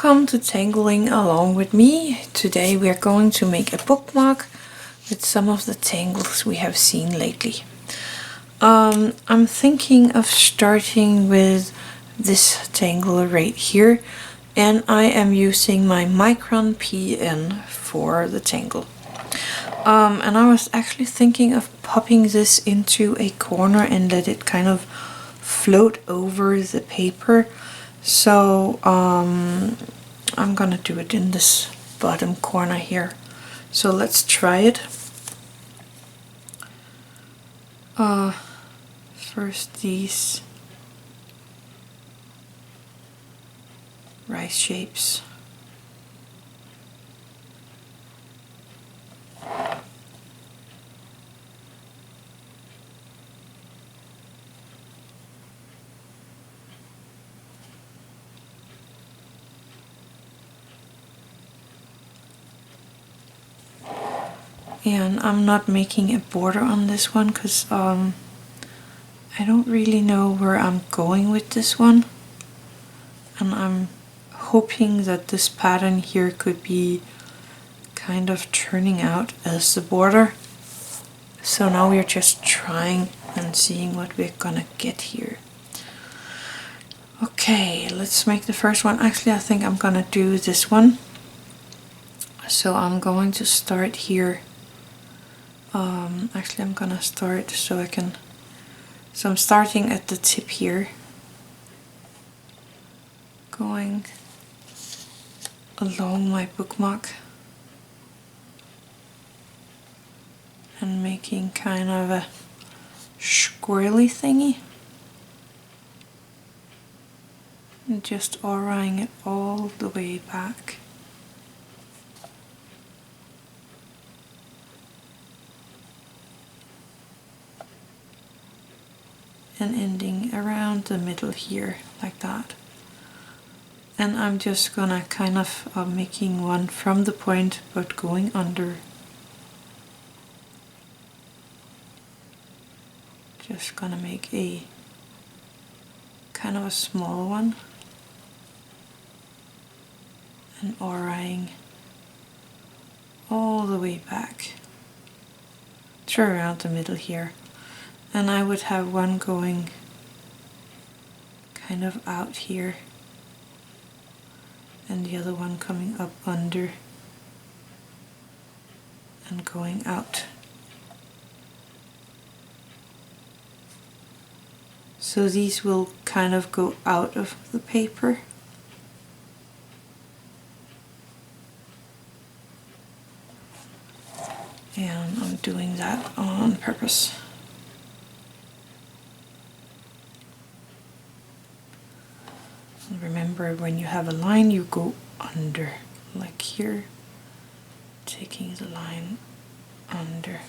Welcome to Tangling Along with me. Today we are going to make a bookmark with some of the tangles we have seen lately. I'm thinking of starting with this tangle right here, and I am using my Micron PN for the tangle. And I was actually thinking of popping this into a corner and let it kind of float over the paper. So I'm gonna do it in this bottom corner here. So let's try it. First these rice shapes. And I'm not making a border on this one because I don't really know where I'm going with this one, and I'm hoping that this pattern here could be kind of turning out as the border. So now we're just trying and seeing what we're gonna get here. Okay, let's make the first one. Actually, I think I'm gonna do this one. So I'm going to start here. Actually, I'm gonna start so I can. So I'm starting at the tip here, going along my bookmark and making kind of a squirrely thingy, and just auraing it all the way back. And ending around the middle here, like that. And I'm just gonna kind of making one from the point but going under. Just gonna make a kind of a small one and auraing all the way back to around the middle here. And I would have one going kind of out here and the other one coming up under and going out. So these will kind of go out of the paper. And I'm doing that on purpose. Remember, when you have a line, you go under, like here, taking the line under.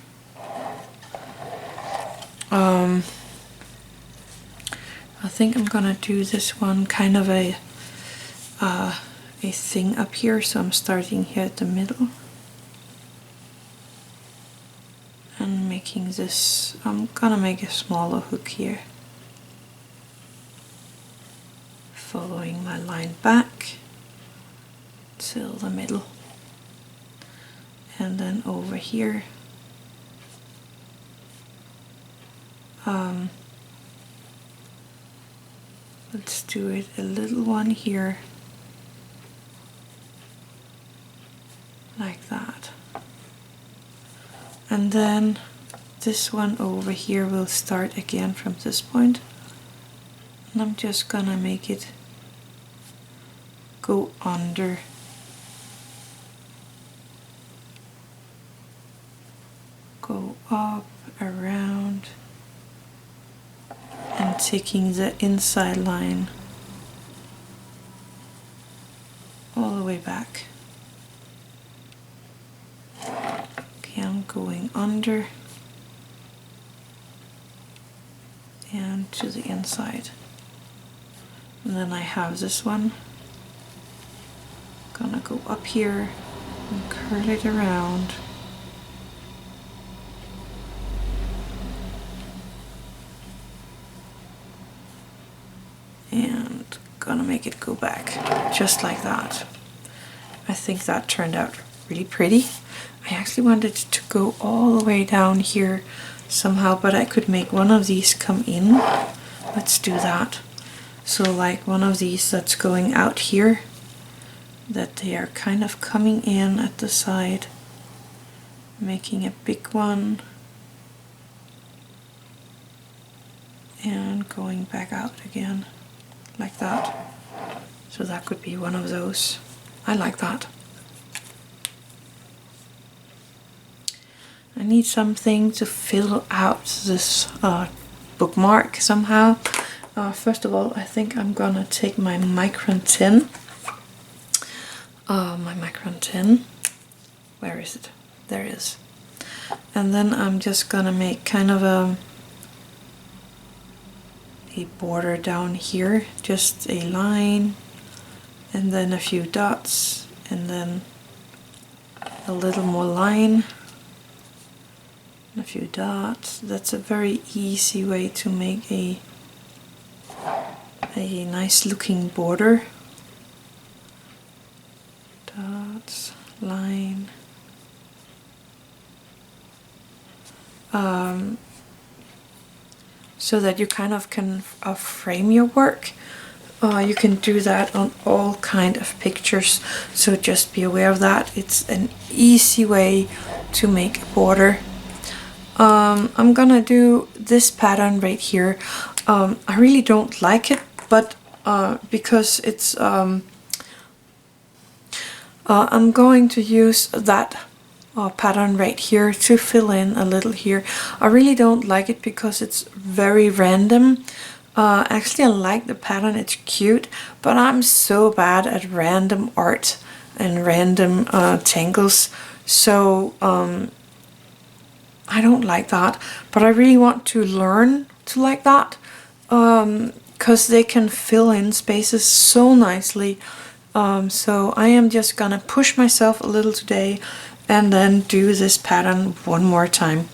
I think I'm gonna do this one kind of a thing up here, so I'm starting here at the middle and making this. I'm gonna make a smaller hook here, following my line back till the middle, and then over here let's do it a little one here, like that. And then this one over here will start again from this point, and I'm just gonna make it go under, go up, around, and taking the inside line all the way back. Okay, I'm going under and to the inside. And then I have this one. Gonna go up here and curl it around. And gonna make make it go back, just like that. I think that turned out really pretty. I actually wanted it to go all the way down here somehow, but I could make one of these come in. Let's do that. So like one of these that's going out here, that they are kind of coming in at the side, making a big one and going back out again like that. So that could be one of those. I like that. I need something to fill out this bookmark somehow. First of all, I think I'm gonna take my Micron tin. My Micron tin. Where is it? There it is. And then I'm just gonna make kind of a border down here, just a line, and then a few dots, and then a little more line, and a few dots. That's a very easy way to make a nice looking border. Dots, line. So that you kind of can frame your work. You can do that on all kind of pictures, so just be aware of that. It's an easy way to make a border. I'm gonna do this pattern right here. I really don't like it, but because it's I'm going to use that pattern right here to fill in a little here. I really don't like it because it's very random. Actually, I like the pattern, it's cute, but I'm so bad at random art and random tangles, so I don't like that, but I really want to learn to like that, because they can fill in spaces so nicely. So I am just gonna push myself a little today and then do this pattern one more time.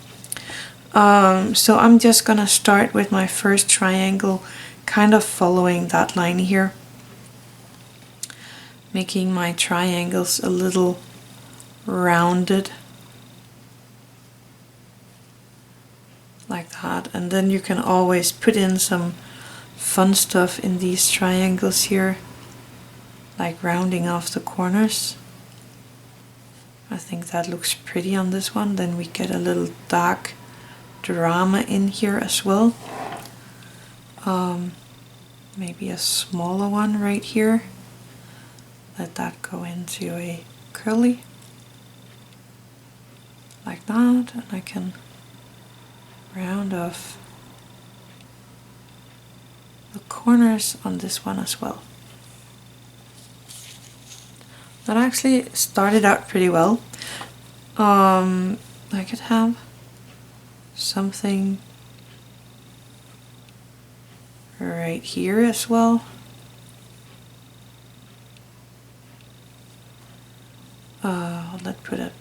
So I'm just gonna start with my first triangle, kind of following that line here, making my triangles a little rounded like that. And then you can always put in some fun stuff in these triangles here, like rounding off the corners. I think that looks pretty on this one. Then we get a little dark drama in here as well. Maybe a smaller one right here. Let that go into a curly like that, and I can round off the corners on this one as well. That actually started out pretty well. I could have something right here as well. Let's put a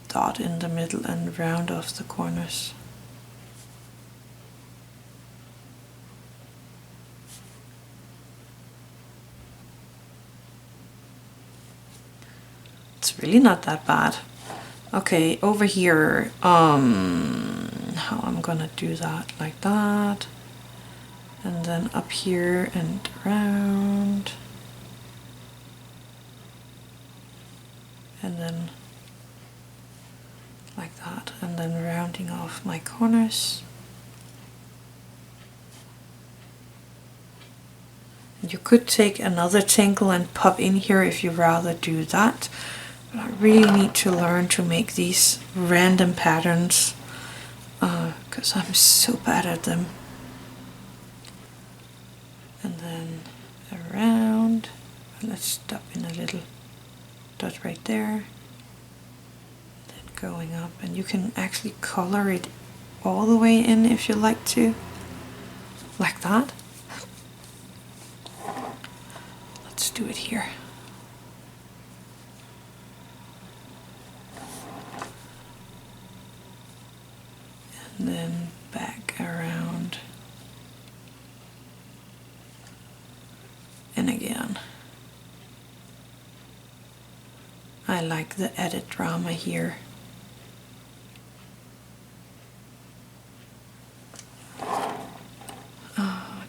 dot in the middle and round off the corners. It's really not that bad. Okay, over here, how I'm gonna do that, like that, and then up here and around, and then like that, and then rounding off my corners. You could take another tangle and pop in here if you rather do that. But I really need to learn to make these random patterns because I'm so bad at them. And then around, let's stop in a little dot right there. Then going up, and you can actually color it all the way in if you like to, like that. Let's do it here. And then back around and again. I like the added drama here.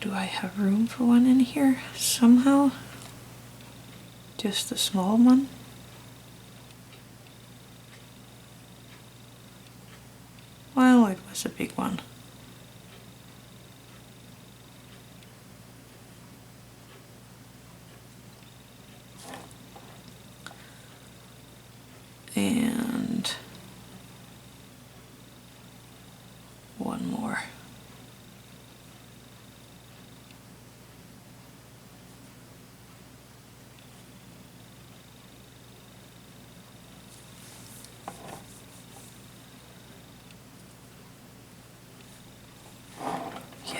Do I have room for one in here somehow? Just a small one? Well, it was a big one. And one more.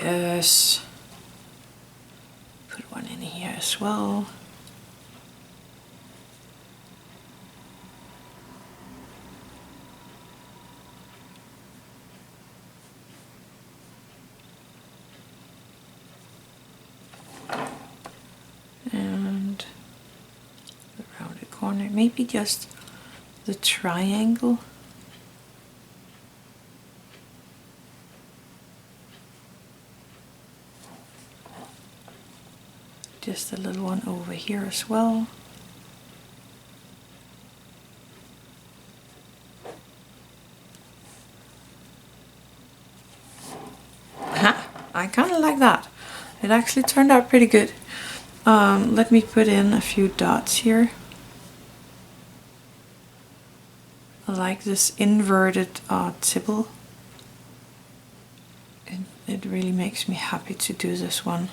Yes. Put one in here as well. And the rounded corner, maybe just the triangle. Just a little one over here as well. I kind of like that. It actually turned out pretty good. Let me put in a few dots here. I like this inverted tipple. It really makes me happy to do this one.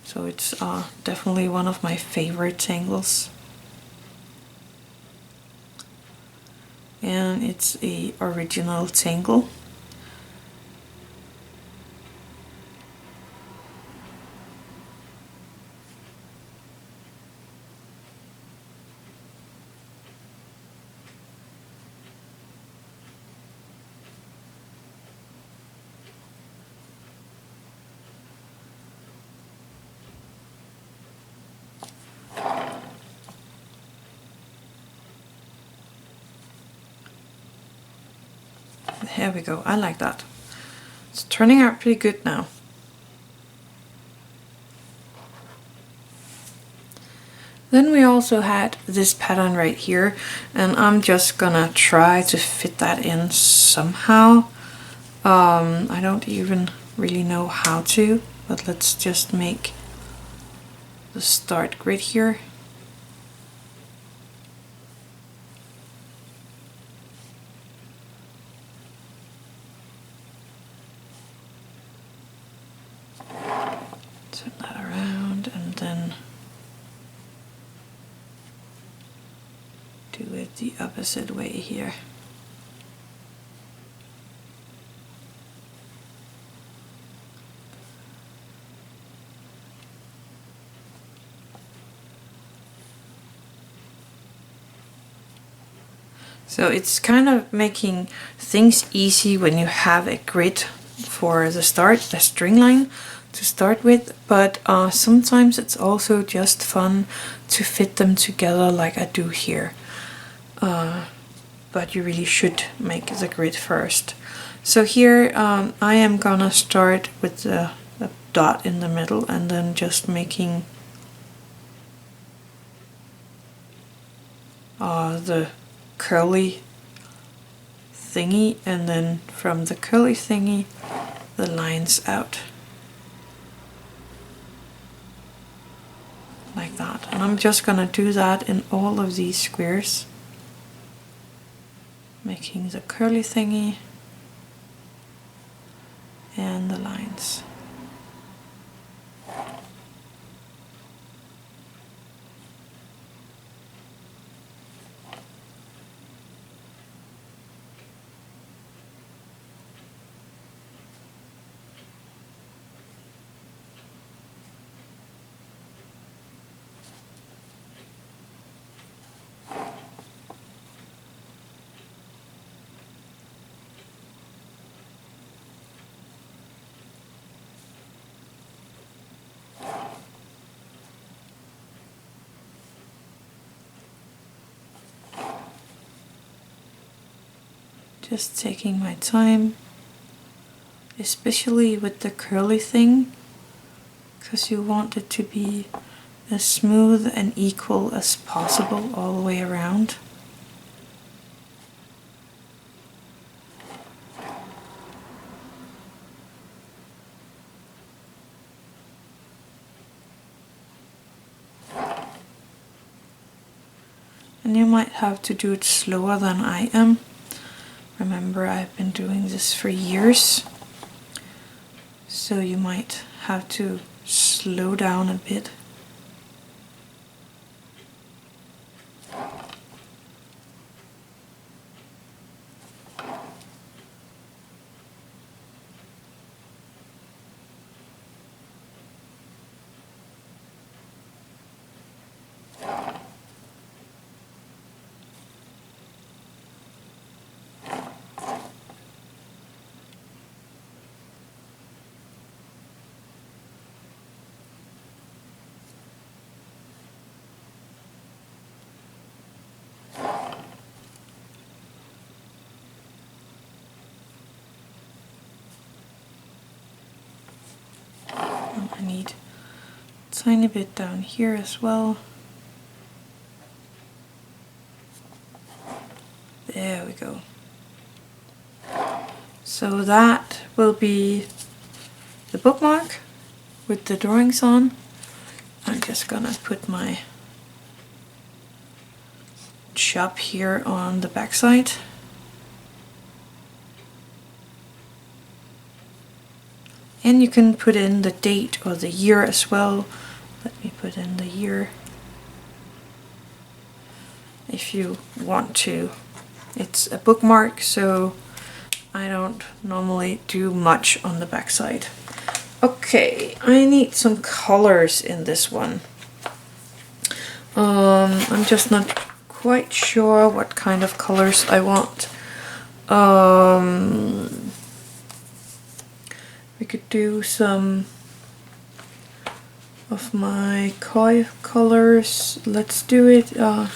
So it's definitely one of my favorite tangles. And it's a original tangle. There we go, I like that. It's turning out pretty good now. Then we also had this pattern right here, and I'm just gonna try to fit that in somehow. I don't even really know how to, but let's just make the start grid here. Turn that around and then do it the opposite way here. So it's kind of making things easy when you have a grid for the start, the string line to start with, but sometimes it's also just fun to fit them together like I do here. But you really should make the grid first. So here I am gonna start with the dot in the middle and then just making the curly thingy, and then from the curly thingy the lines out like that. And I'm just gonna do that in all of these squares, making the curly thingy and the lines. Just taking my time, especially with the curly thing, because you want it to be as smooth and equal as possible all the way around. And you might have to do it slower than I am. Remember, I've been doing this for years, so you might have to slow down a bit. I need a tiny bit down here as well. There we go. So that will be the bookmark with the drawings on. I'm just gonna put my shop here on the back side. And you can put in the date or the year as well. Let me put in the year if you want to. It's a bookmark, so I don't normally do much on the back side. Okay, I need some colors in this one. I'm just not quite sure what kind of colors I want. We could do some of my koi colors. Let's do it a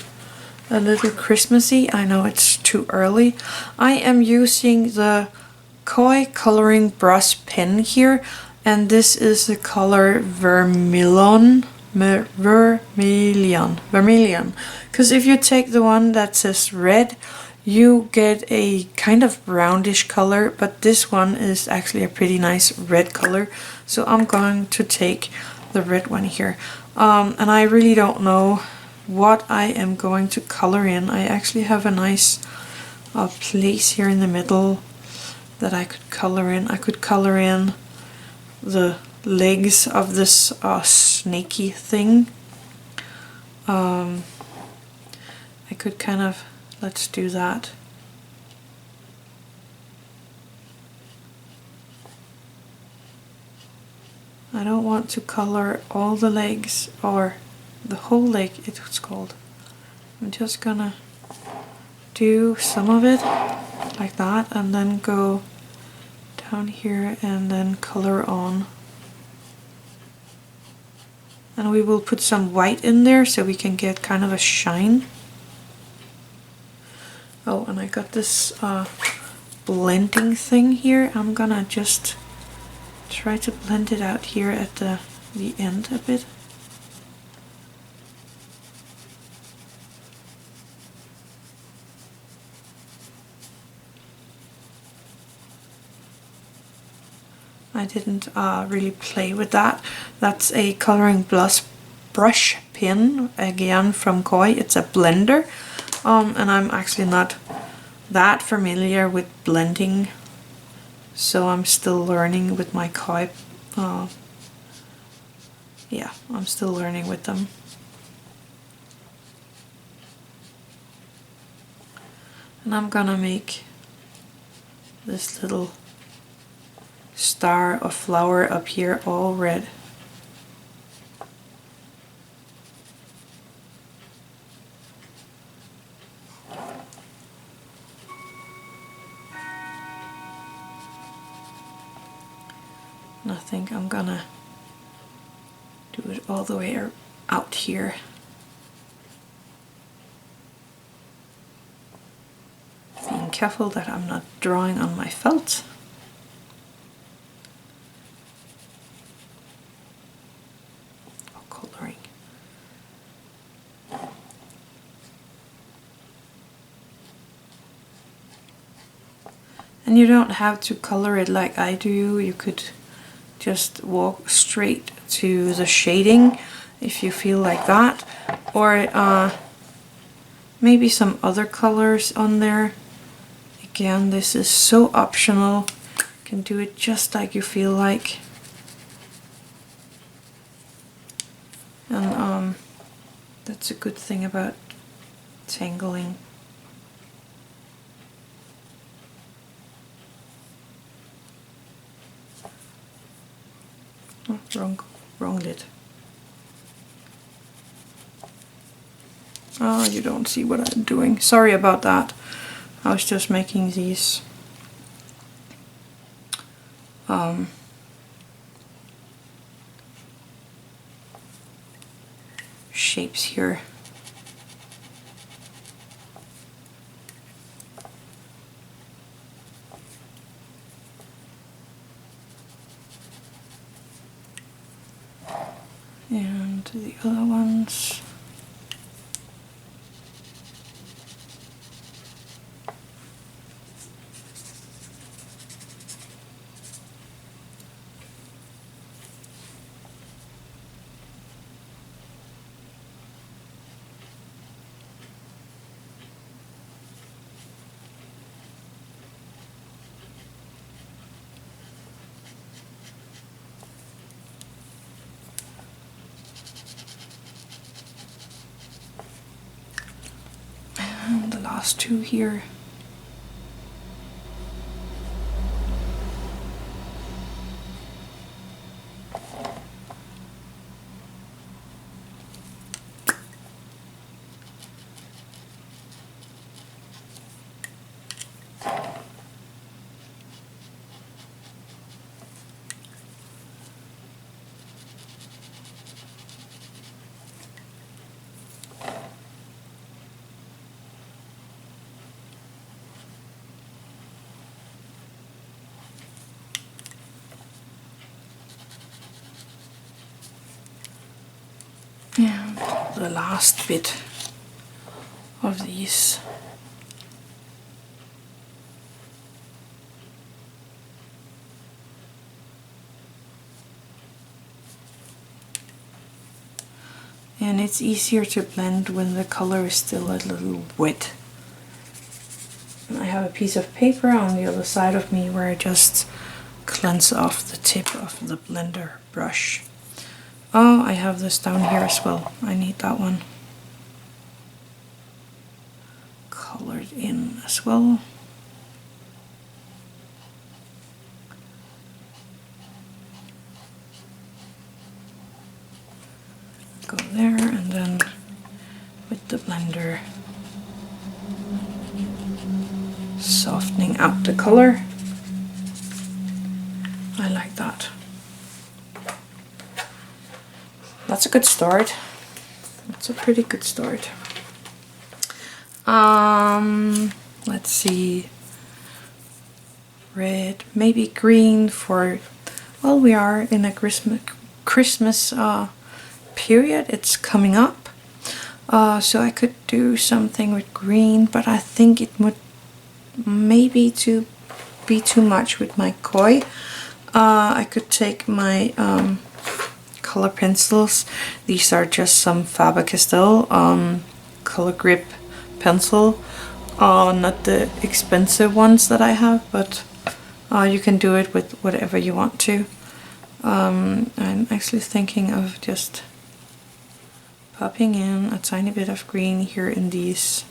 little Christmassy. I know it's too early. I am using the koi coloring brush pen here, and this is the color vermilion. Because if you take the one that says red, you get a kind of brownish color, but this one is actually a pretty nice red color. So I'm going to take the red one here. And I really don't know what I am going to color in. I actually have a nice place here in the middle that I could color in. I could color in the legs of this snaky thing. I could kind of, let's do that. I don't want to color all the legs or the whole leg, it's called. I'm just gonna do some of it like that and then go down here and then color on. And we will put some white in there so we can get kind of a shine. Oh, and I got this blending thing here. I'm gonna just try to blend it out here at the end a bit. I didn't really play with that. That's a coloring brush pen, again from Koi. It's a blender, and I'm actually not that familiar with blending, so I'm still learning with my Koi. Yeah, I'm still learning with them. And I'm gonna make this little star or flower up here all red. And I think I'm gonna do it all the way out here. Being careful that I'm not drawing on my felt. Or coloring. And you don't have to color it like I do. You could just walk straight to the shading if you feel like that, or maybe some other colors on there. Again, this is so optional. You can do it just like you feel like. And that's a good thing about tangling. Oh, wrong lid. Oh, you don't see what I'm doing. Sorry about that. I was just making these shapes here. And the other ones. And the last two here. And the last bit of these. And it's easier to blend when the color is still a little wet. And I have a piece of paper on the other side of me where I just cleanse off the tip of the blender brush. Oh, I have this down here as well. I need that one colored in as well. Go there, and then with the blender softening out the color. I like that. That's a good start. That's a pretty good start. Let's see. Red, maybe green for, well, we are in a Christmas period. It's coming up. So I could do something with green, but I think it would maybe be too much with my koi. I could take my color pencils. These are just some Faber-Castell color grip pencil. Not the expensive ones that I have, but you can do it with whatever you want to. I'm actually thinking of just popping in a tiny bit of green here in these.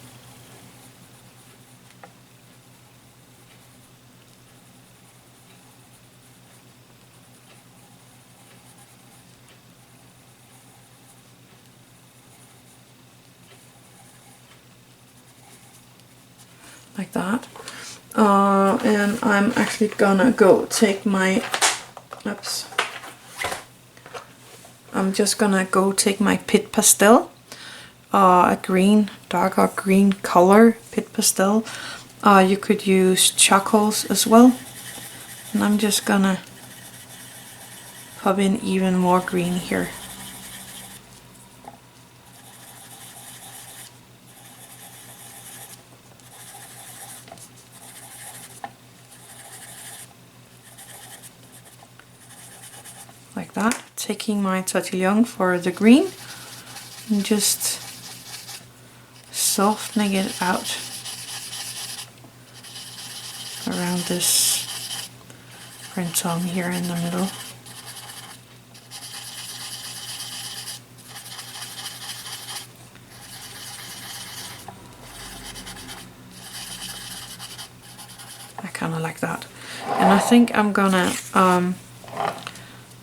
Like that. And I'm actually gonna go take my, oops. I'm just gonna go take my Pit Pastel, a green, darker green color Pit Pastel. You could use charcoals as well. And I'm just gonna pop in even more green here. Like that, taking my Tortillion for the green and just softening it out around this printemps here in the middle. I kind of like that, and I think I'm gonna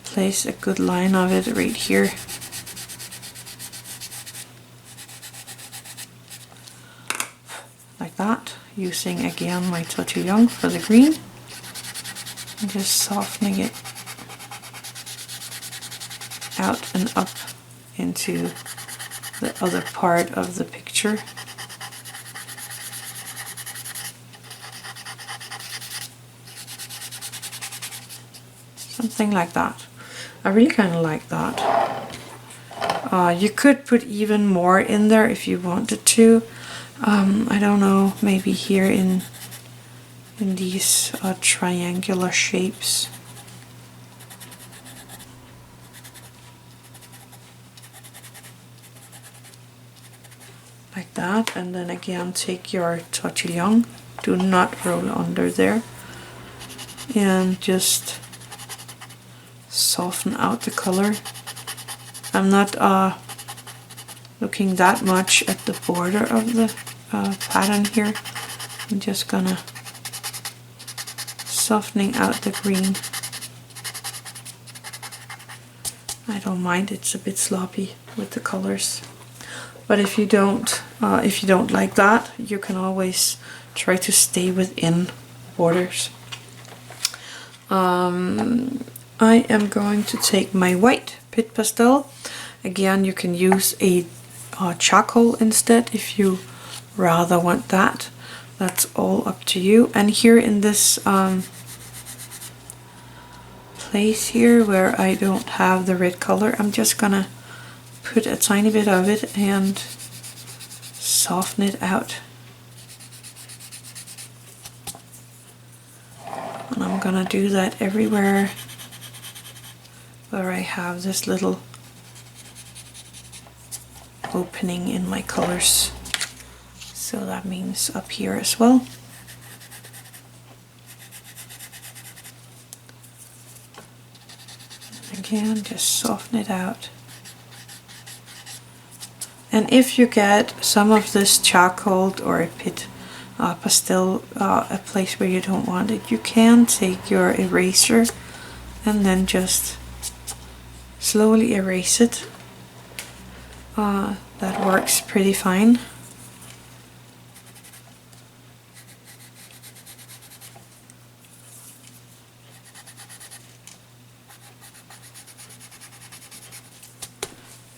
place a good line of it right here. Like that, using again my Tortillion for the green and just softening it out and up into the other part of the picture. Something like that. I really kind of like that. You could put even more in there if you wanted to. I don't know, maybe here in these triangular shapes. Like that, and then again take your Tortillion, do not roll under there, and just soften out the color. I'm not looking that much at the border of the pattern here. I'm just gonna softening out the green. I don't mind, it's a bit sloppy with the colors, but if you don't like that, you can always try to stay within borders. I am going to take my white pit pastel. Again, you can use a charcoal instead if you rather want that. That's all up to you. And here in this place here where I don't have the red color, I'm just gonna put a tiny bit of it and soften it out. And I'm gonna do that everywhere where I have this little opening in my colors. So that means up here as well. And again, just soften it out. And if you get some of this charcoal or a pit pastel, a place where you don't want it, you can take your eraser and then just slowly erase it. That works pretty fine.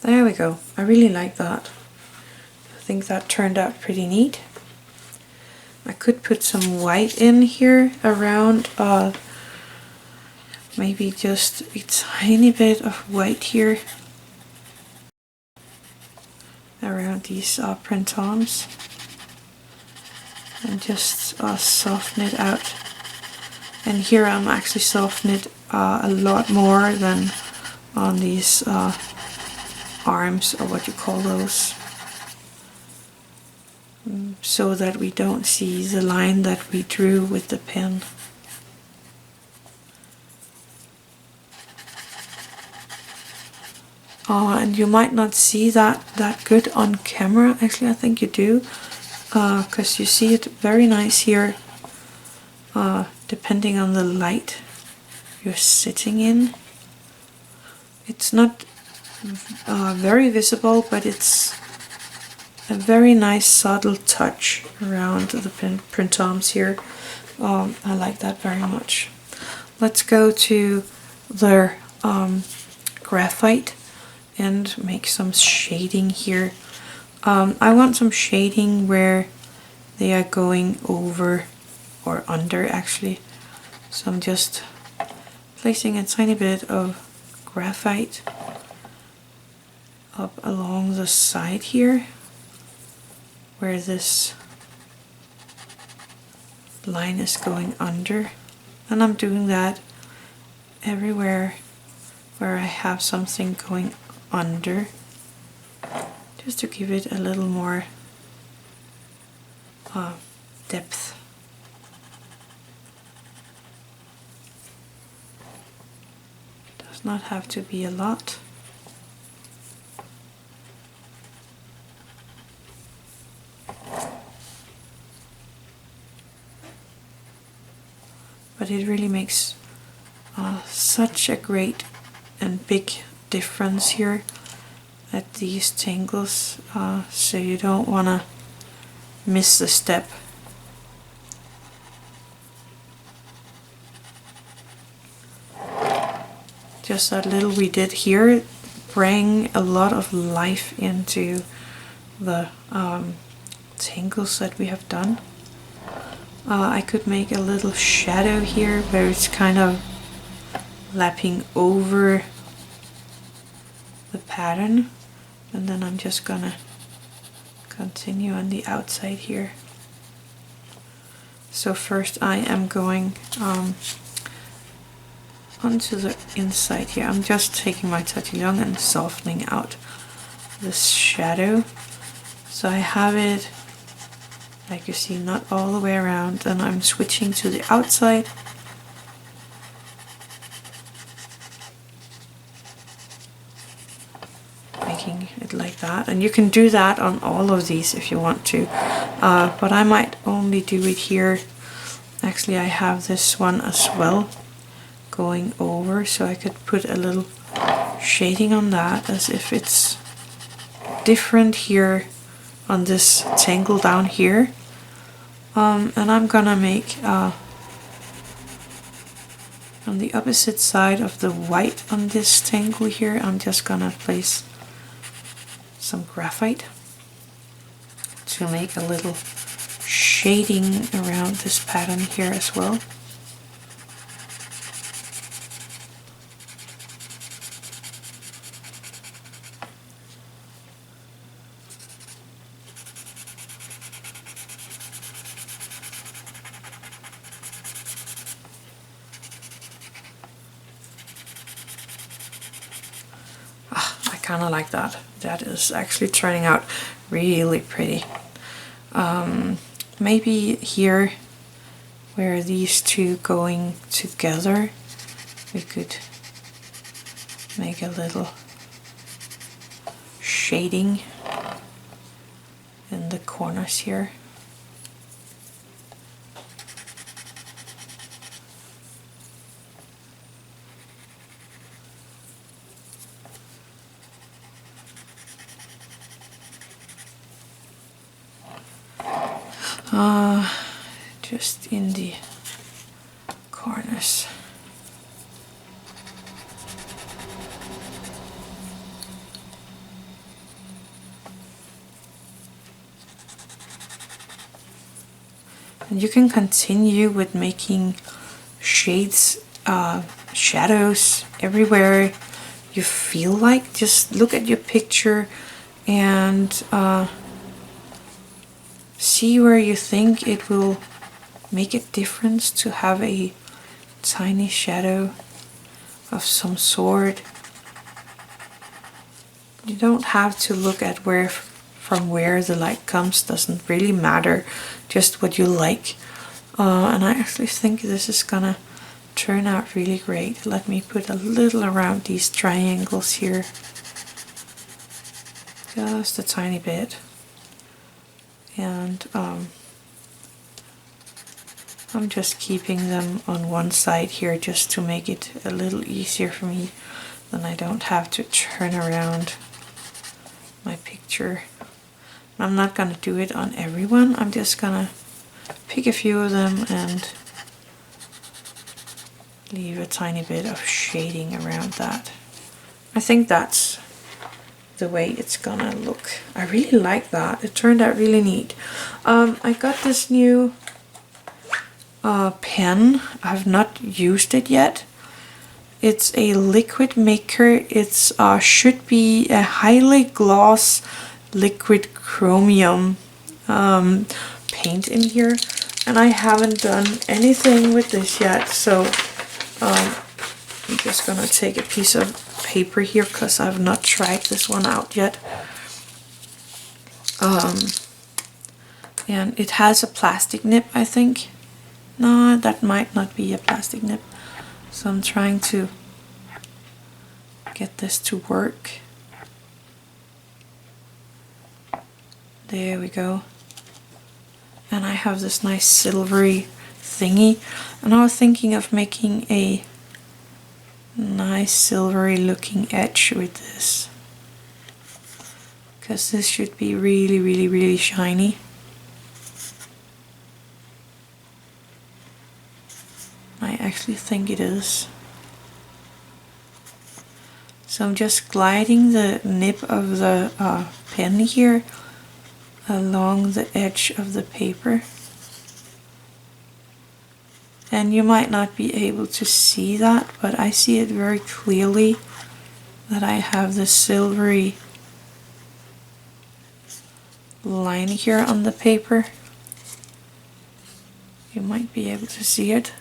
There we go. I really like that. I think that turned out pretty neat. I could put some white in here around, maybe just a tiny bit of white here around these printemps, and just soften it out. And here I'm actually softening it a lot more than on these arms, or what you call those, so that we don't see the line that we drew with the pen. And you might not see that good on camera. Actually, I think you do, because you see it very nice here, depending on the light you're sitting in. It's not very visible, but it's a very nice subtle touch around the printemps here. I like that very much. Let's go to the graphite and make some shading here. I want some shading where they are going over or under actually. So I'm just placing a tiny bit of graphite up along the side here where this line is going under, and I'm doing that everywhere where I have something going under, just to give it a little more depth. Does not have to be a lot. But it really makes such a great and big difference here at these tangles, so you don't want to miss the step. Just that little we did here bring a lot of life into the tangles that we have done. I could make a little shadow here where it's kind of lapping over the pattern, and then I'm just gonna continue on the outside here. So first I am going onto the inside here. I'm just taking my Tortillion and softening out this shadow. So I have it, like you see, not all the way around, and I'm switching to the outside. Making it like that, and you can do that on all of these if you want to, but I might only do it here. Actually, I have this one as well going over, so I could put a little shading on that as if it's different here on this tangle down here. And I'm gonna make on the opposite side of the white on this tangle here, I'm just gonna place some graphite to make a little shading around this pattern here as well. Kind of like that. That is actually turning out really pretty. Maybe here where these two going together we could make a little shading in the corners here. Just in the corners. And you can continue with making shades, shadows everywhere you feel like. Just look at your picture and see where you think it will make a difference to have a tiny shadow of some sort. You don't have to look at from where the light comes, doesn't really matter, just what you like. And I actually think this is gonna turn out really great. Let me put a little around these triangles here, just a tiny bit. And I'm just keeping them on one side here just to make it a little easier for me. Then I don't have to turn around my picture. I'm not gonna do it on everyone. I'm just gonna pick a few of them and leave a tiny bit of shading around that. I think that's the way it's gonna look. I really like that. It turned out really neat. I got this new pen. I've not used it yet. It's a liquid maker. It's should be a highly gloss liquid chromium paint in here, and I haven't done anything with this yet, so I'm just gonna take a piece of paper here because I've not tried this one out yet. And it has a plastic nib, I think. No, that might not be a plastic nib. So I'm trying to get this to work. There we go. And I have this nice silvery thingy, and I was thinking of making a nice silvery looking edge with this, because this should be really shiny. I actually think it is. So I'm just gliding the nib of the pen here along the edge of the paper. And you might not be able to see that, but I see it very clearly that I have the silvery line here on the paper. You might be able to see it.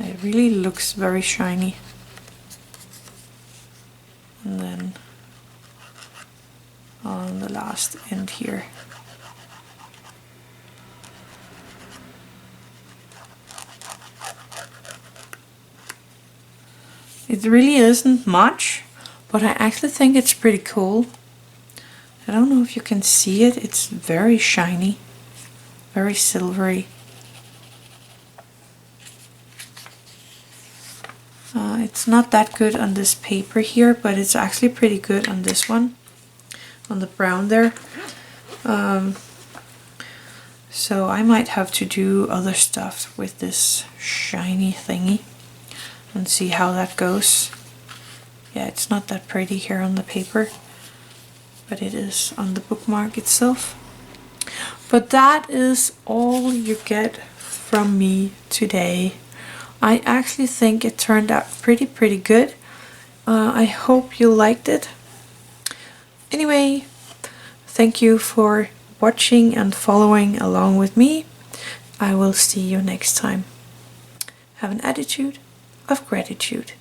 It really looks very shiny. And then on the last end here. It really isn't much, but I actually think it's pretty cool. I don't know if you can see it. It's very shiny, very silvery. It's not that good on this paper here, but it's actually pretty good on this one, on the brown there. So I might have to do other stuff with this shiny thingy and see how that goes. Yeah, it's not that pretty here on the paper, but it is on the bookmark itself. But that is all you get from me today. I actually think it turned out pretty good. I hope you liked it. Anyway, thank you for watching and following along with me. I will see you next time. Have an attitude of gratitude.